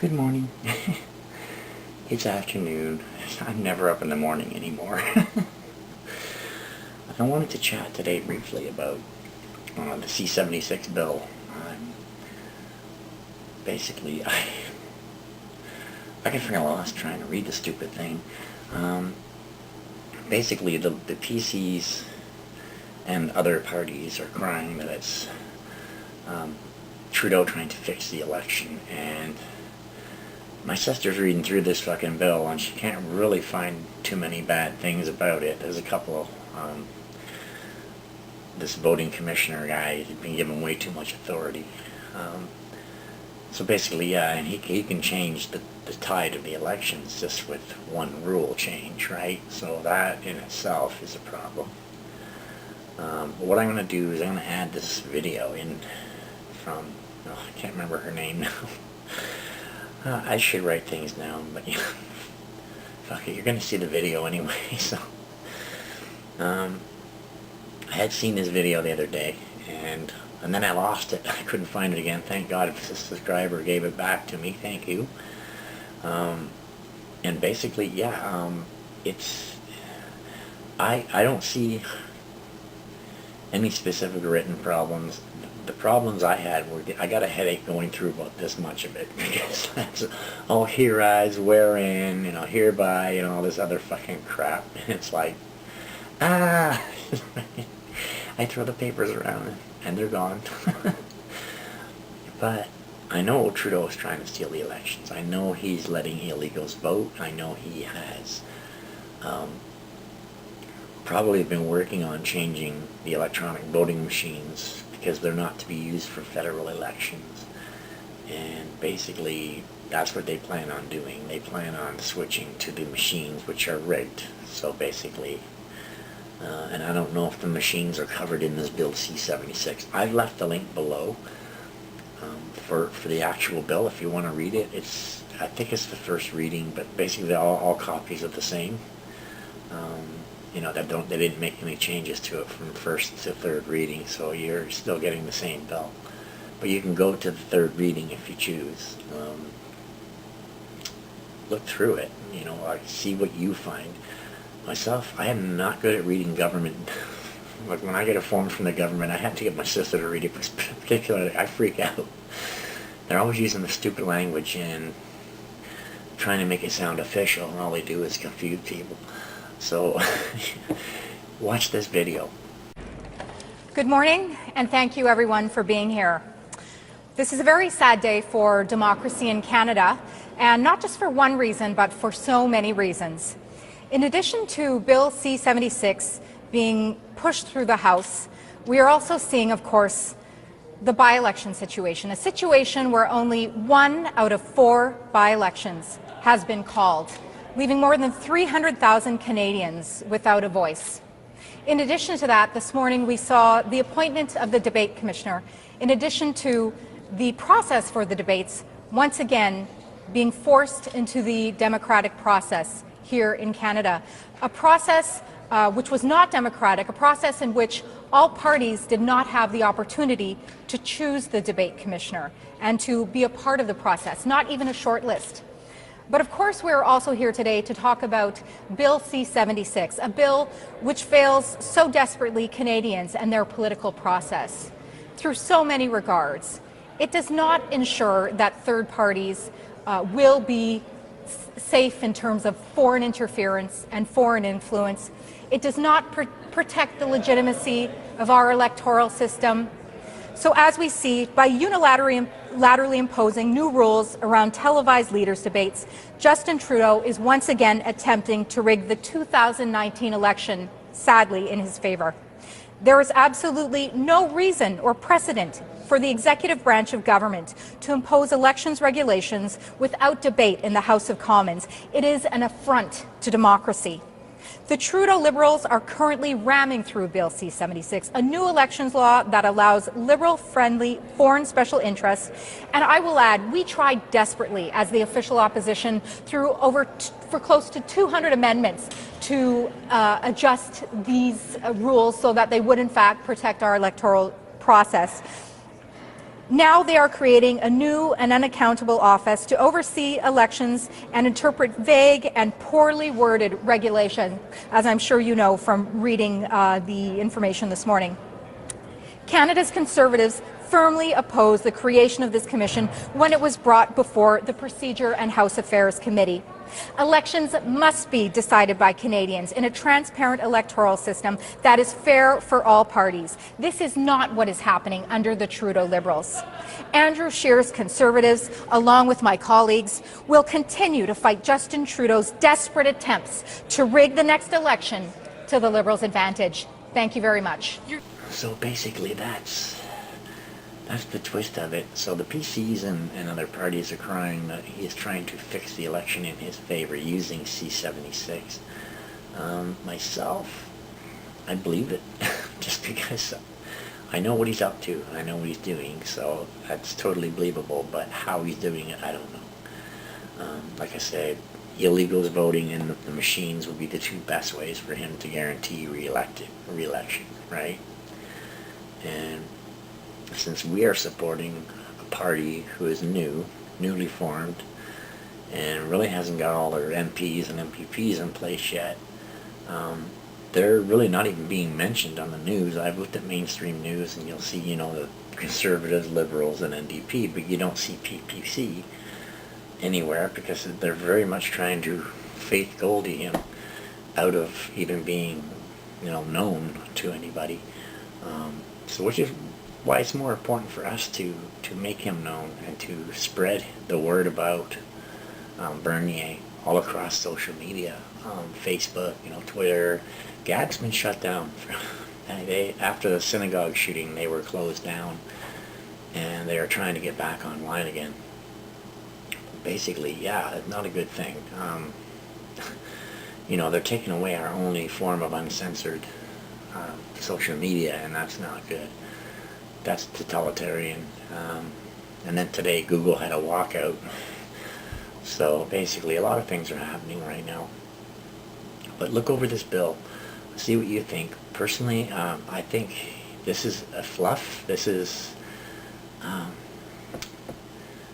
Good morning. It's afternoon. I'm never up in the morning anymore. I wanted to chat today briefly about the C-76 bill. Basically, I get freaking lost trying to read the stupid thing. Basically, the PCs and other parties are crying that it's Trudeau trying to fix the election, and my sister's reading through this fucking bill and she can't really find too many bad things about it. There's a couple, this voting commissioner guy has been given way too much authority. So basically, yeah, and he can change the tide of the elections just with one rule change, right? So that in itself is a problem. But what I'm going to do is I'm going to add this video in from, I can't remember her name now. I should write things down, but yeah, fuck it, you're going to see the video anyway, so. I had seen this video the other day, and then I lost it. I couldn't find it again. Thank God the subscriber gave it back to me. Thank you. And basically, yeah, it's, I don't see any specific written problems. The problems I had were, I got a headache going through about this much of it, because that's, oh, hereas, wherein, hereby, all this other fucking crap, and it's like, I throw the papers around, and they're gone. But I know Trudeau is trying to steal the elections. I know he's letting illegals vote. I know he has probably been working on changing the electronic voting machines because they're not to be used for federal elections. And basically, that's what they plan on doing. They plan on switching to the machines which are rigged. So basically, and I don't know if the machines are covered in this bill C-76. I've left the link below for the actual bill if you want to read it. I think it's the first reading, but basically all copies are the same. They didn't make any changes to it from first to third reading, so you're still getting the same bill. But you can go to the third reading if you choose. Look through it, see what you find. Myself, I am not good at reading government. Like when I get a form from the government, I have to get my sister to read it, particularly I freak out. They're always using the stupid language and trying to make it sound official, and all they do is confuse people. So, watch this video. Good morning, and thank you everyone for being here. This is a very sad day for democracy in Canada, and not just for one reason, but for so many reasons. In addition to Bill C-76 being pushed through the House, we are also seeing, of course, the by-election situation, a situation where only 1 out of 4 by-elections has been called, leaving more than 300,000 Canadians without a voice. In addition to that, this morning we saw the appointment of the debate commissioner, in addition to the process for the debates, once again being forced into the democratic process here in Canada. A process which was not democratic, a process in which all parties did not have the opportunity to choose the debate commissioner and to be a part of the process, not even a short list. But of course, we're also here today to talk about Bill C-76, a bill which fails so desperately Canadians and their political process through so many regards. It does not ensure that third parties will be safe in terms of foreign interference and foreign influence. It does not protect the legitimacy of our electoral system. So as we see, by unilaterally imposing new rules around televised leaders' debates, Justin Trudeau is once again attempting to rig the 2019 election, sadly, in his favor. There is absolutely no reason or precedent for the executive branch of government to impose elections regulations without debate in the House of Commons. It is an affront to democracy. The Trudeau Liberals are currently ramming through Bill C-76, a new elections law that allows Liberal-friendly foreign special interests. And I will add, we tried desperately as the official opposition through for close to 200 amendments to adjust these rules so that they would in fact protect our electoral process. Now they are creating a new and unaccountable office to oversee elections and interpret vague and poorly worded regulation, as I'm sure you know from reading the information this morning. Canada's Conservatives firmly opposed the creation of this commission when it was brought before the Procedure and House Affairs Committee. Elections must be decided by Canadians in a transparent electoral system that is fair for all parties. This is not what is happening under the Trudeau Liberals. Andrew Scheer's Conservatives, along with my colleagues, will continue to fight Justin Trudeau's desperate attempts to rig the next election to the Liberals' advantage. Thank you very much. So basically that's the twist of it. So the PCs and other parties are crying that he is trying to fix the election in his favor using C-76. Myself, I believe it, just because I know what he's up to. I know what he's doing, so that's totally believable, but how he's doing it, I don't know. Like I said, illegals voting and the machines would be the two best ways for him to guarantee re-election, right? And since we are supporting a party who is newly formed, and really hasn't got all their MPs and MPPs in place yet, they're really not even being mentioned on the news. I've looked at mainstream news and you'll see, you know, the Conservatives, Liberals, and NDP, but you don't see PPC anywhere because they're very much trying to Faith Goldie him out of even being, you know, known to anybody. So which is why it's more important for us to make him known and to spread the word about Bernier all across social media, Facebook, you know, Twitter. Gab's been shut down. After the synagogue shooting, they were closed down, and they are trying to get back online again. Basically, yeah, it's not a good thing. You know, they're taking away our only form of uncensored social media, and that's not good. That's totalitarian. And then today Google had a walkout. So basically a lot of things are happening right now. But look over this bill. See what you think. Personally, I think this is a fluff. This is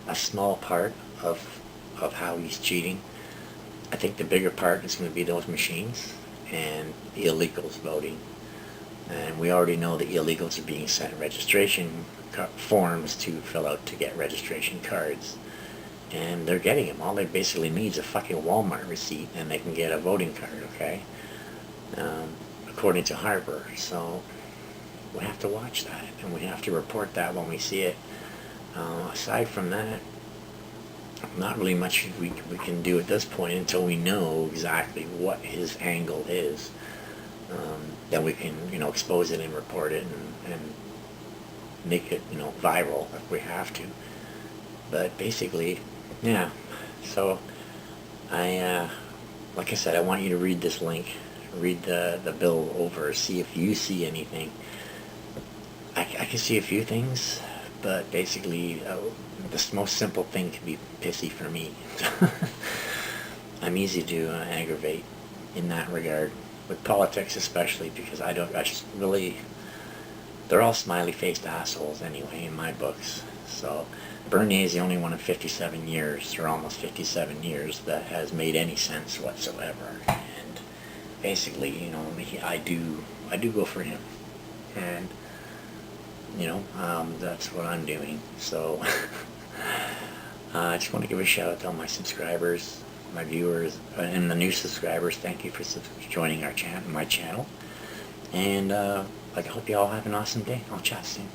a small part of how he's cheating. I think the bigger part is going to be those machines and the illegals voting. And we already know the illegals are being sent registration forms to fill out to get registration cards. And they're getting them. All they basically need is a fucking Walmart receipt and they can get a voting card, okay? According to Harper. So we have to watch that and we have to report that when we see it. Aside from that, not really much we can do at this point until we know exactly what his angle is. Then we can, you know, expose it and report it and make it, you know, viral if we have to. But basically, yeah. So like I said, I want you to read this link, read the bill over, see if you see anything. I can see a few things, but basically, the most simple thing can be pissy for me. I'm easy to aggravate in that regard. With politics especially, because I just really, they're all smiley-faced assholes anyway in my books. So Bernier is the only one in 57 years, or almost 57 years, that has made any sense whatsoever. And basically, you know, I do go for him, and you know, that's what I'm doing. So I just want to give a shout out to all my subscribers, my viewers, and the new subscribers. Thank you for joining my channel. And I hope you all have an awesome day. I'll chat soon.